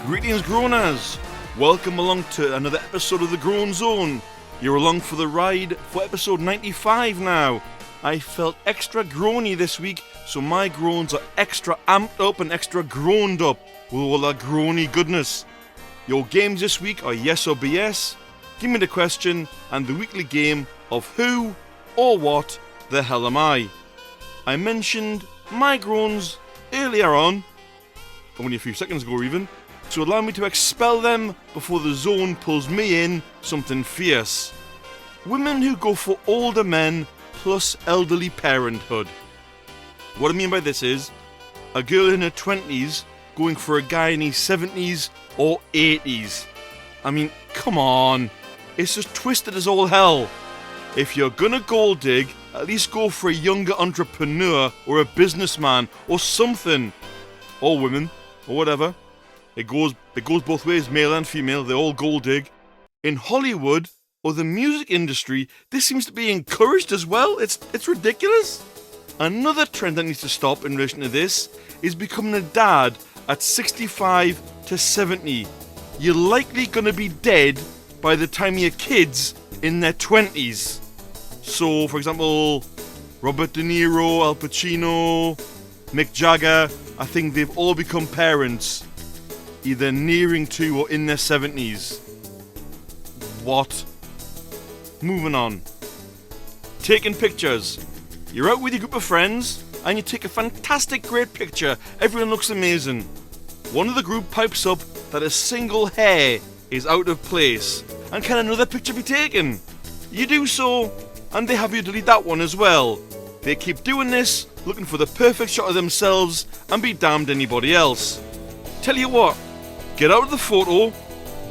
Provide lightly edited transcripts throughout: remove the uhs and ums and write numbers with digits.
Greetings, Groaners! Welcome along to another episode of the Groan Zone. You're along for the ride for episode 95 now. I felt extra groany this week, so my groans are extra amped up and extra groaned up with all that groany goodness. Your games this week are Yes or BS, Gimme the Question, and the weekly game of Who or What the Hell Am I? I mentioned my groans earlier on, only a few seconds ago even, so allow me to expel them before the zone pulls me in something fierce. Women who go for older men plus elderly parenthood. What I mean by this is, a girl in her 20s going for a guy in his 70s or 80s. I mean, come on. It's just twisted as all hell. If you're gonna gold dig, at least go for a younger entrepreneur or a businessman or something. Or women, or whatever. It goes both ways, male and female, they all gold dig. In Hollywood or the music industry, this seems to be encouraged as well. It's ridiculous. Another trend that needs to stop in relation to this is becoming a dad at 65 to 70. You're likely going to be dead by the time your kids in their 20s. So, for example, Robert De Niro, Al Pacino, Mick Jagger, I think they've all become parents either nearing to or in their 70s. What? Moving on. Taking pictures. You're out with your group of friends and you take a fantastic great picture. Everyone looks amazing. One of the group pipes up that a single hair is out of place and can another picture be taken? You do so and they have you delete that one as well. They keep doing this, looking for the perfect shot of themselves and be damned anybody else. Tell you what, get out of the photo,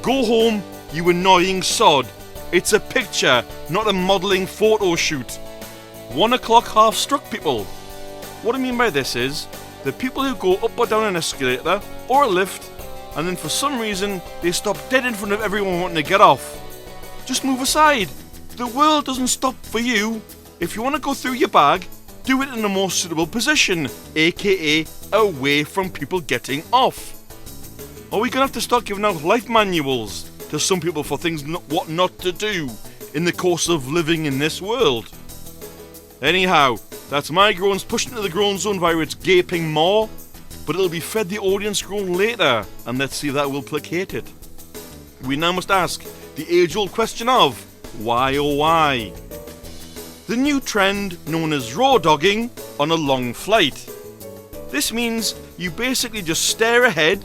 go home, you annoying sod. It's a picture, not a modelling photo shoot. 1 o'clock half struck, people. What I mean by this is, the people who go up or down an escalator or a lift, and then for some reason they stop dead in front of everyone wanting to get off. Just move aside. The world doesn't stop for you. If you want to go through your bag, do it in a more suitable position, aka away from people getting off. Are we going to have to start giving out life manuals to some people for things what not to do in the course of living in this world? Anyhow, that's my groans pushed into the groan zone via its gaping maw, but it'll be fed the audience groan later, and let's see if that will placate it. We now must ask the age-old question of, why oh why? The new trend known as raw dogging on a long flight. This means you basically just stare ahead.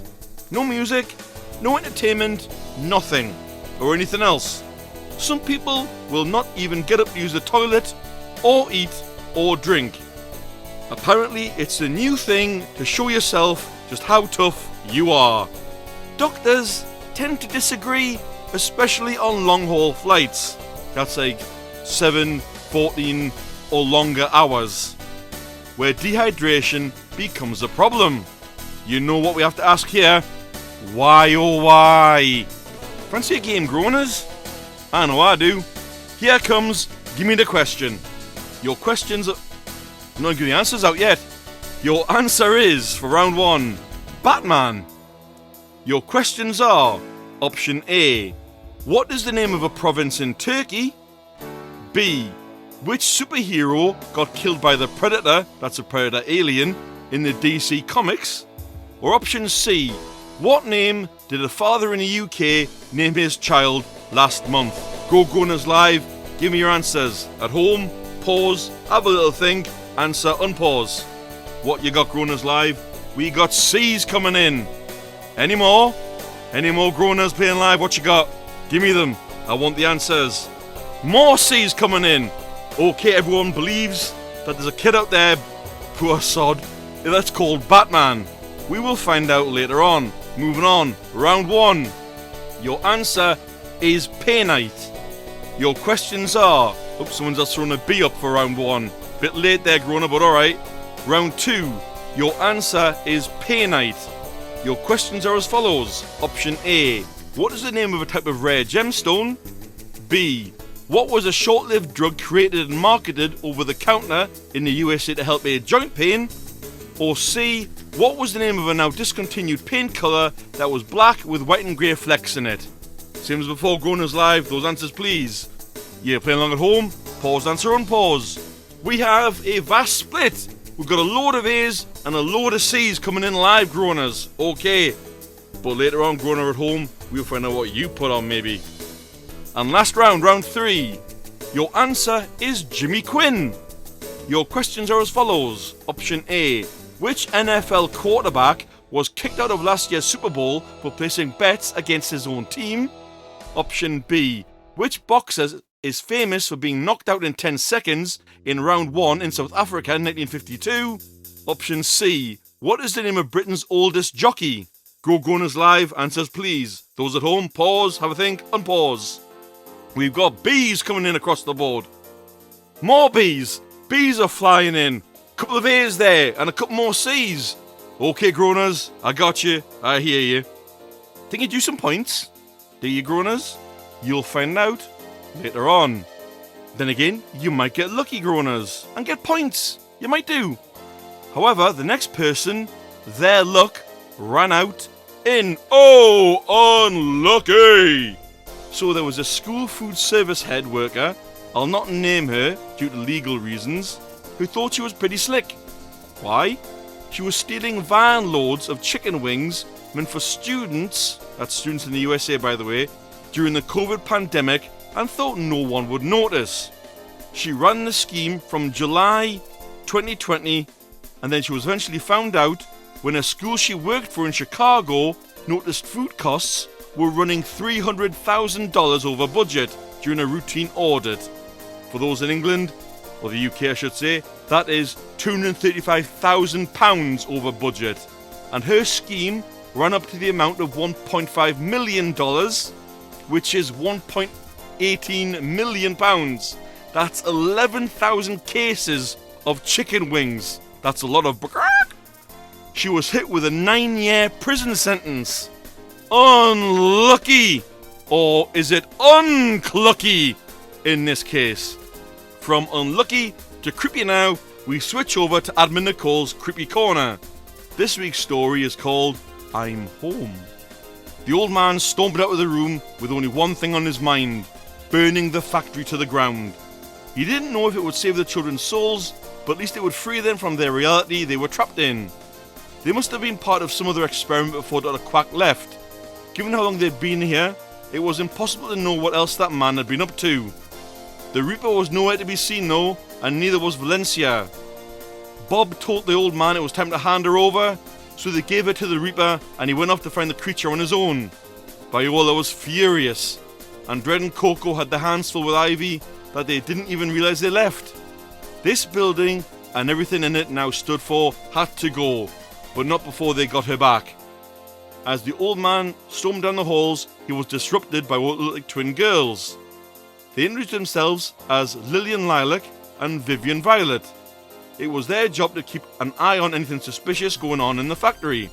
No music, no entertainment, nothing, or anything else. Some people will not even get up to use the toilet, or eat, or drink. Apparently, it's the new thing to show yourself just how tough you are. Doctors tend to disagree, especially on long-haul flights. That's like 7, 14, or longer hours, where dehydration becomes a problem. You know what we have to ask here? Why oh why? Fancy a game, Groaners? I know I do. Here comes Gimme the Question. Your questions are... I'm not getting the answers out yet. Your answer is, for round 1, Batman. Your questions are, option A, what is the name of a province in Turkey? B, which superhero got killed by the Predator, that's a Predator alien, in the DC comics? Or option C, what name did a father in the UK name his child last month? Go Groaners Live, give me your answers. At home, pause, have a little think, answer, unpause. What you got, Groaners Live? We got C's coming in. Any more? Any more Groaners playing live? What you got? Give me them. I want the answers. More C's coming in. Okay, everyone believes that there's a kid out there, poor sod, that's called Batman. We will find out later on. Moving on, round 1. Your answer is painite. Your questions are... Oops, someone's else thrown a B up for round 1. Bit late there, grown-up, but alright. Round 2. Your answer is painite. Your questions are as follows. Option A. What is the name of a type of rare gemstone? B. What was a short-lived drug created and marketed over the counter in the USA to help aid joint pain? Or C. What was the name of a now discontinued paint colour that was black with white and grey flecks in it? Same as before, Groaners Live, those answers please. You're playing along at home? Pause, answer, unpause. We have a vast split. We've got a load of A's and a load of C's coming in live, Groaners. Okay. But later on, Groaner at home, we'll find out what you put on maybe. And last round, round 3. Your answer is Jimmy Quinn. Your questions are as follows. Option A. Which NFL quarterback was kicked out of last year's Super Bowl for placing bets against his own team? Option B. Which boxer is famous for being knocked out in 10 seconds in round 1 in South Africa in 1952? Option C. What is the name of Britain's oldest jockey? Go Groaners Live, answers please. Those at home, pause, have a think, unpause. We've got B's coming in across the board. More B's. B's are flying in. Couple of A's there and a couple more C's. Okay, Groaners, I got you. I hear you. Think you do some points? Do you, Groaners? You'll find out later on. Then again, you might get lucky, Groaners, and get points. You might do. However, the next person, their luck ran out in unlucky. So there was a school food service head worker, I'll not name her due to legal reasons, who thought she was pretty slick. Why? She was stealing van loads of chicken wings meant for students, that's students in the USA by the way, during the COVID pandemic and thought no one would notice. She ran the scheme from July 2020 and then she was eventually found out when a school she worked for in Chicago noticed food costs were running $300,000 over budget during a routine audit. For those in England, or the UK I should say, that is £235,000 over budget. And her scheme ran up to the amount of $1.5 million, which is £1.18 million. That's 11,000 cases of chicken wings. That's a lot of... She was hit with a 9-year prison sentence. Unlucky! Or is it unclucky in this case? From unlucky to creepy now, we switch over to Admin Nicole's Creepy Corner. This week's story is called I'm Home. The old man stormed out of the room with only one thing on his mind, burning the factory to the ground. He didn't know if it would save the children's souls, but at least it would free them from their reality they were trapped in. They must have been part of some other experiment before Dr. Quack left. Given how long they'd been here, it was impossible to know what else that man had been up to. The Reaper was nowhere to be seen though, and neither was Valencia. Bob told the old man it was time to hand her over, so they gave her to the Reaper and he went off to find the creature on his own. Viola was furious, and Dred and Coco had their hands full with Ivy that they didn't even realise they left. This building and everything in it now stood for had to go, but not before they got her back. As the old man stormed down the halls, he was disrupted by what looked like twin girls. They introduced themselves as Lillian Lilac and Vivian Violet. It was their job to keep an eye on anything suspicious going on in the factory.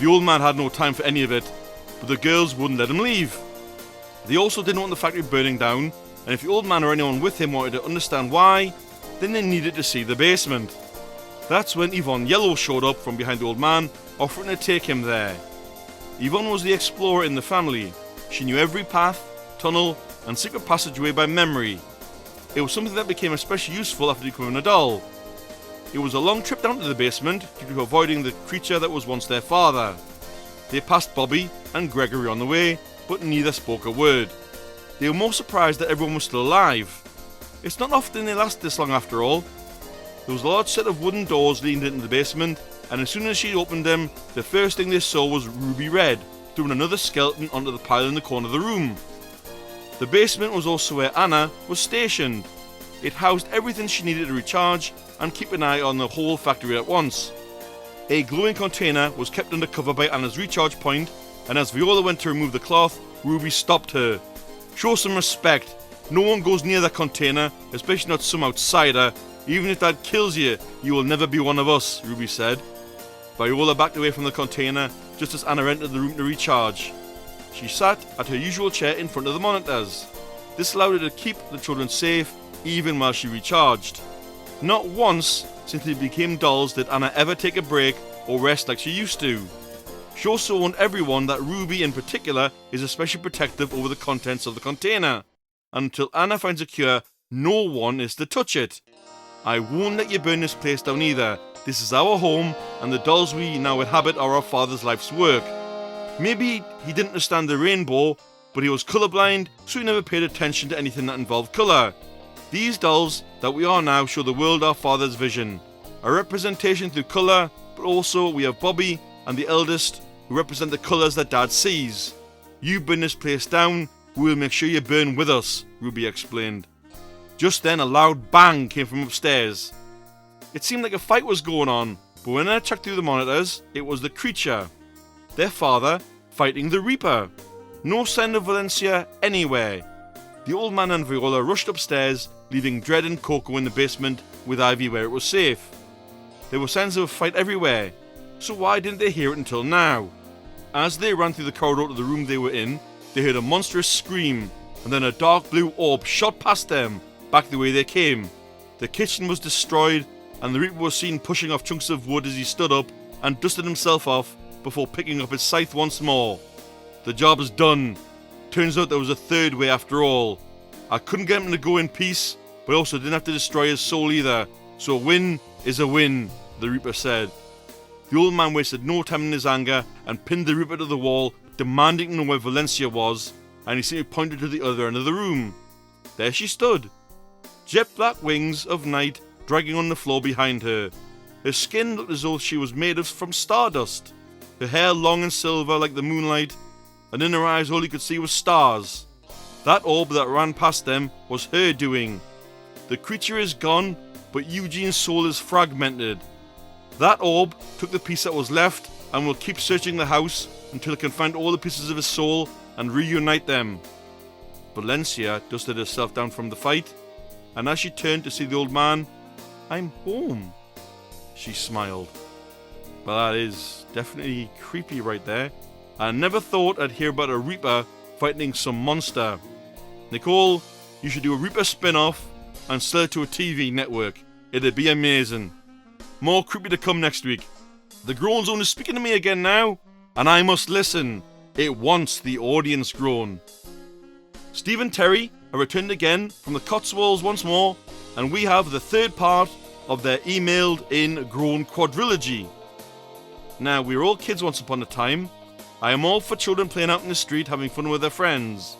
The old man had no time for any of it, but the girls wouldn't let him leave. They also didn't want the factory burning down, and if the old man or anyone with him wanted to understand why, then they needed to see the basement. That's when Yvonne Yellow showed up from behind the old man, offering to take him there. Yvonne was the explorer in the family. She knew every path, tunnel, and secret passageway by memory. It was something that became especially useful after becoming a doll. It was a long trip down to the basement due to avoiding the creature that was once their father. They passed Bobby and Gregory on the way, but neither spoke a word. They were more surprised that everyone was still alive. It's not often they last this long after all. There was a large set of wooden doors leading into the basement, and as soon as she opened them, the first thing they saw was Ruby Red, throwing another skeleton onto the pile in the corner of the room. The basement was also where Anna was stationed. It housed everything she needed to recharge and keep an eye on the whole factory at once. A glowing container was kept under cover by Anna's recharge point, and as Viola went to remove the cloth, Ruby stopped her. "Show some respect. No one goes near that container, especially not some outsider. Even if that kills you, you will never be one of us," Ruby said. Viola backed away from the container just as Anna entered the room to recharge. She sat at her usual chair in front of the monitors. This allowed her to keep the children safe even while she recharged. Not once since they became dolls did Anna ever take a break or rest like she used to. She also warned everyone that Ruby in particular is especially protective over the contents of the container. Until Anna finds a cure, no one is to touch it. "I won't let you burn this place down either. This is our home, and the dolls we now inhabit are our father's life's work." Maybe he didn't understand the rainbow, but he was colourblind, so he never paid attention to anything that involved colour. These dolls that we are now show the world our father's vision. A representation through colour, but also we have Bobby and the eldest, who represent the colours that Dad sees. "You burn this place down, we will make sure you burn with us," Ruby explained. Just then a loud bang came from upstairs. It seemed like a fight was going on, but when I checked through the monitors, it was the creature. Their father fighting the Reaper. No sign of Valencia anywhere. The old man and Viola rushed upstairs, leaving Dread and Coco in the basement with Ivy where it was safe. There were signs of a fight everywhere, so why didn't they hear it until now? As they ran through the corridor to the room they were in, they heard a monstrous scream, and then a dark blue orb shot past them, back the way they came. The kitchen was destroyed, and the Reaper was seen pushing off chunks of wood as he stood up and dusted himself off before picking up his scythe once more. The job is done. Turns out there was a third way after all. I couldn't get him to go in peace, but also didn't have to destroy his soul either, so a win is a win, the Reaper said. The old man wasted no time in his anger and pinned the Reaper to the wall, demanding to know where Valencia was, and he simply pointed to the other end of the room. There she stood, jet black wings of night dragging on the floor behind her. Her skin looked as though she was made from stardust, her hair long and silver like the moonlight, and in her eyes all you could see was stars. That orb that ran past them was her doing. The creature is gone, but Eugene's soul is fragmented. That orb took the piece that was left and will keep searching the house until it can find all the pieces of his soul and reunite them. Valencia dusted herself down from the fight, and as she turned to see the old man, "I'm home," she smiled. Well, that is definitely creepy right there. I never thought I'd hear about a Reaper fighting some monster. Nicole, you should do a Reaper spin-off and sell it to a TV network. It'd be amazing. More creepy to come next week. The Groan Zone is speaking to me again now, and I must listen. It wants the audience groan. Steve and Terry are returned again from the Cotswolds once more, and we have the third part of their emailed in Groan quadrilogy. Now, we were all kids once upon a time. I am all for children playing out in the street having fun with their friends.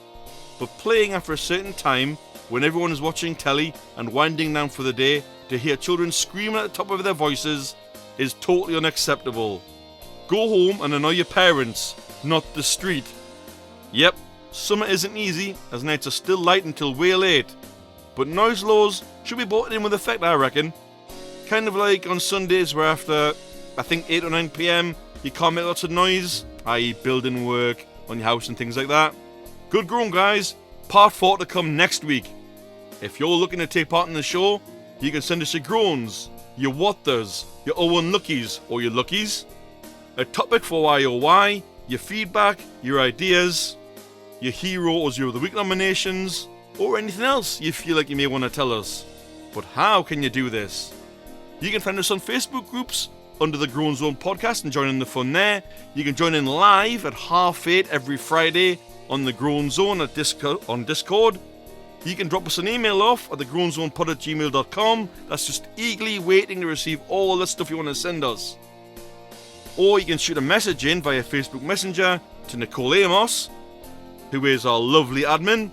But playing after a certain time, when everyone is watching telly and winding down for the day, to hear children screaming at the top of their voices is totally unacceptable. Go home and annoy your parents, not the street. Yep, summer isn't easy as nights are still light until way late. But noise laws should be brought in with effect, I reckon. Kind of like on Sundays where after, I think 8 or 9 PM, you can't make lots of noise, i.e. building work on your house and things like that. Good grown, guys. Part 4 to come next week. If you're looking to take part in the show, you can send us your groans, your what-does, your unluckies or your luckies, a topic for why or why, your feedback, your ideas, your hero or zero of the week nominations, or anything else you feel like you may want to tell us. But how can you do this? You can find us on Facebook groups under the Groan Zone podcast and join in the fun there. You can join in live at 8:30 every Friday on the Groan Zone on Discord. You can drop us an email off at thegroanzonepod@gmail.com. That's just eagerly waiting to receive all the stuff you want to send us. Or you can shoot a message in via Facebook Messenger to Nicole Amos, who is our lovely admin.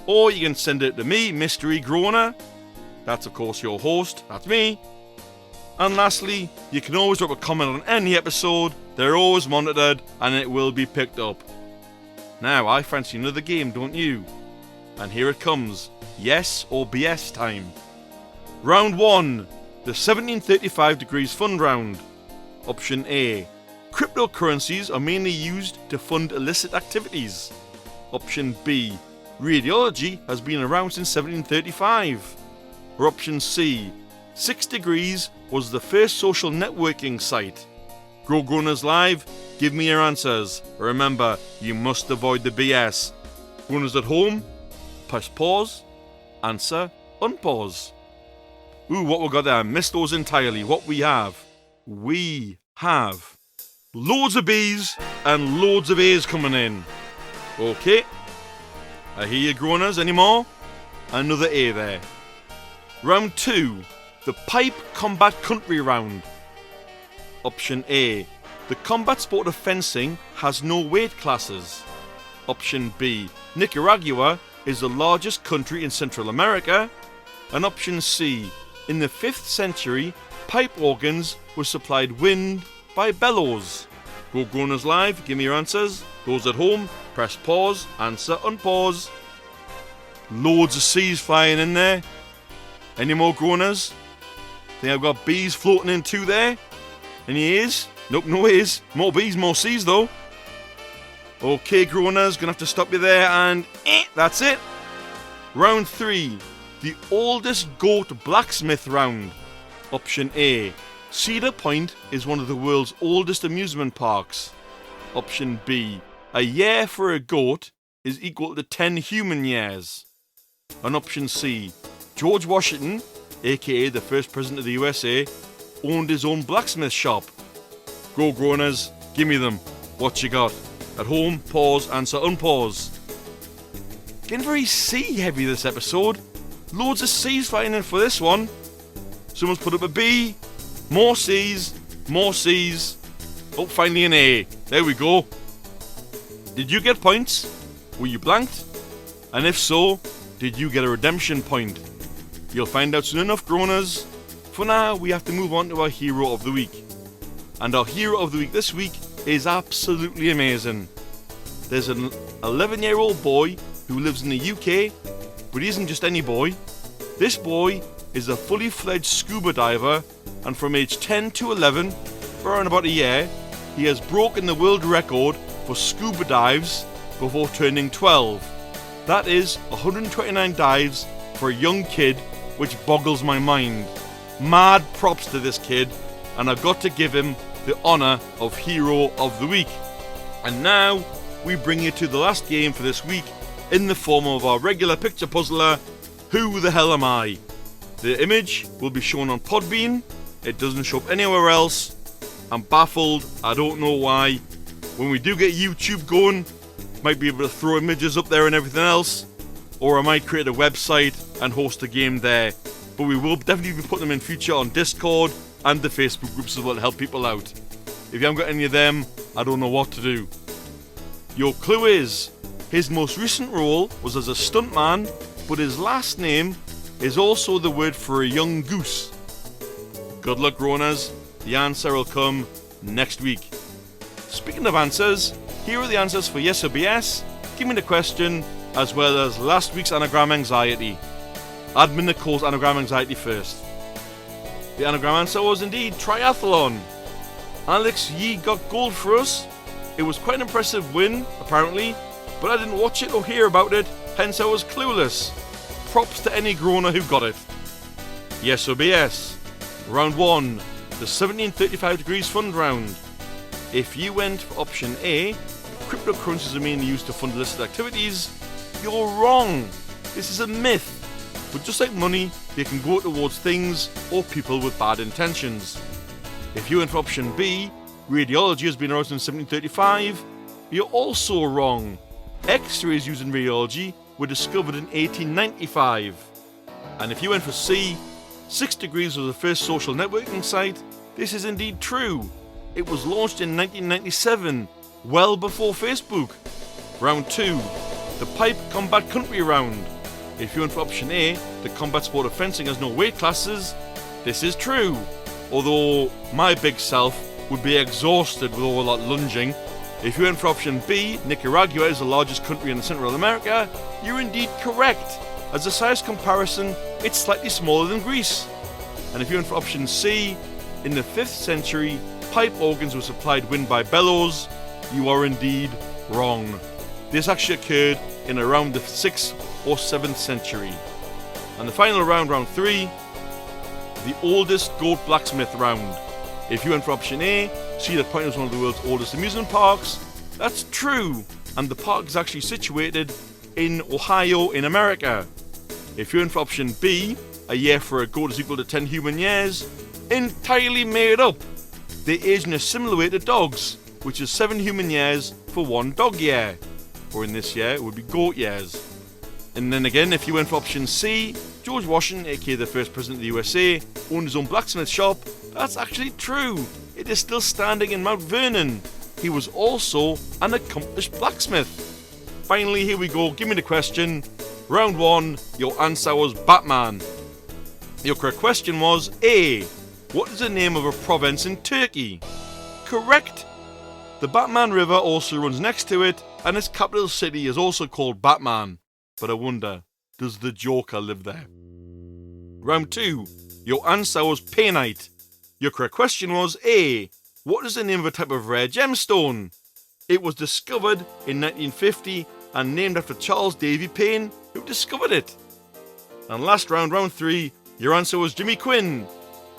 Or you can send it to me, Mystery Groaner. That's of course your host, that's me. And lastly, you can always drop a comment on any episode. They're always monitored and it will be picked up. Now, I fancy another game, don't you? And here it comes. Yes or BS time. Round 1. The 1735 degrees fun round. Option A. Cryptocurrencies are mainly used to fund illicit activities. Option B. Radiology has been around since 1735. Or option C. 6 Degrees was the first social networking site. Groaners Live, give me your answers. Remember, you must avoid the BS. Groaners at home, press pause, answer, unpause. Ooh, what we got there? Missed those entirely. What we have? We have loads of B's and loads of A's coming in. Okay. I hear you, Groaners. Any more? Another A there. Round 2. The Pipe Combat Country Round. Option A. The combat sport of fencing has no weight classes. Option B. Nicaragua is the largest country in Central America. And option C. In the 5th century, pipe organs were supplied wind by bellows. Go Groaners Live, give me your answers. Those at home, press pause, answer, unpause. Loads of C's flying in there. Any more Groaners? Think I've got B's floating in too there? Any A's? Nope, no A's. More B's, more C's though. Okay, Groaners, gonna have to stop you there and that's it. Round 3. The oldest goat blacksmith round. Option A. Cedar Point is one of the world's oldest amusement parks. Option B. A year for a goat is equal to 10 human years. And option C. George Washington, aka the first president of the USA, owned his own blacksmith shop. Go Groaners, give me them. What you got? At home, pause, answer, unpause. Getting very C heavy this episode. Loads of C's flying in for this one. Someone's put up a B. More C's. More C's. Oh, finally an A. There we go. Did you get points? Were you blanked? And if so, did you get a redemption point? You'll find out soon enough, Groaners. For now, we have to move on to our hero of the week. And our hero of the week this week is absolutely amazing. There's an 11-year-old boy who lives in the UK, but he isn't just any boy. This boy is a fully fledged scuba diver, and from age 10 to 11, for around about a year, he has broken the world record for scuba dives before turning 12. That is 129 dives for a young kid, which boggles my mind. Mad props to this kid, and I've got to give him the honour of Hero of the Week. And now, we bring you to the last game for this week in the form of our regular picture puzzler, Who the Hell Am I? The image will be shown on Podbean. It doesn't show up anywhere else. I'm baffled, I don't know why. When we do get YouTube going, might be able to throw images up there and everything else, or I might create a website and host a game there. But we will definitely be putting them in future on Discord and the Facebook groups as well to help people out. If you haven't got any of them, I don't know what to do. Your clue is, his most recent role was as a stuntman, but his last name is also the word for a young goose. Good luck, Groaners. The answer will come next week. Speaking of answers, here are the answers for Yes or BS, Give Me the Question, as well as last week's Anagram Anxiety. Admin Nicole's Anagram Anxiety first. The anagram answer was indeed triathlon. Alex Yee got gold for us. It was quite an impressive win, apparently, but I didn't watch it or hear about it, hence I was clueless. Props to any groaner who got it. Yes or BS. Round 1, the 1735 degrees fund round. If you went for option A, cryptocurrencies are mainly used to fund illicit activities, you're wrong. This is a myth. But just like money, they can go towards things or people with bad intentions. If you went for option B, radiology has been around since 1735, you're also wrong. X-rays used in radiology were discovered in 1895. And if you went for C, 6 Degrees was the first social networking site, this is indeed true. It was launched in 1997, well before Facebook. Round 2, the Pipe Combat Country round. If you went for option A, the combat sport of fencing has no weight classes, this is true. Although my big self would be exhausted with all that lunging. If you went for option B, Nicaragua is the largest country in Central America, you're indeed correct. As a size comparison, it's slightly smaller than Greece. And if you went for option C, in the 5th century, pipe organs were supplied wind by bellows, you are indeed wrong. This actually occurred in around the 6th or 7th century. And the final round, round 3, the oldest goat blacksmith round. If you went for option A, Cedar Point is one of the world's oldest amusement parks. That's true, and the park is actually situated in Ohio in America. If you went for option B, a year for a goat is equal to 10 human years, entirely made up. They age in a similar way to dogs, which is 7 human years for 1 dog year. Or in this year, it would be goat years. And then again, if you went for option C, George Washington, aka the first president of the USA, owned his own blacksmith shop. That's actually true. It is still standing in Mount Vernon. He was also an accomplished blacksmith. Finally, here we go. Give me the question. Round 1, your answer was Batman. Your correct question was A. What is the name of a province in Turkey? Correct. The Batman River also runs next to it, and its capital city is also called Batman. But I wonder, does the Joker live there? Round 2, your answer was Painite. Your correct question was A. What is the name of a type of rare gemstone? It was discovered in 1950 and named after Charles Davy Payne, who discovered it. And last round, round 3, your answer was Jimmy Quinn.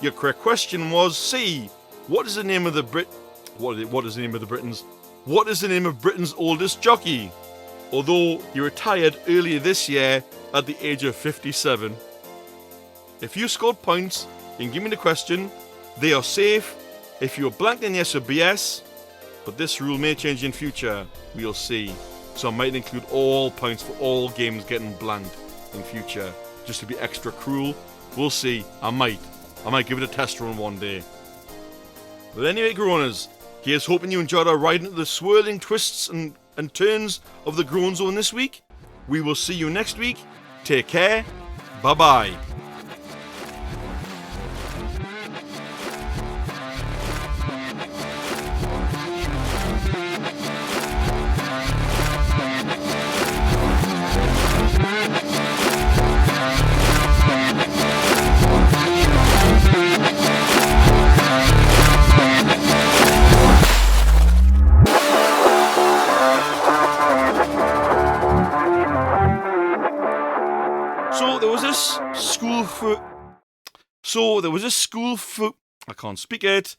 Your correct question was C. What is the name of the What is the name of Britain's oldest jockey? Although he retired earlier this year at the age of 57. If you scored points, you can give me the question. They are safe. If you are blank, then yes or BS. But this rule may change in future. We'll see. So I might include all points for all games getting blanked in future, just to be extra cruel. We'll see. I might give it a test run one day. But anyway, Groaners, here's hoping you enjoyed our ride into the swirling twists and turns of the Groan Zone this week. We will see you next week. Take care. Bye-bye. So there was this school for I can't speak it.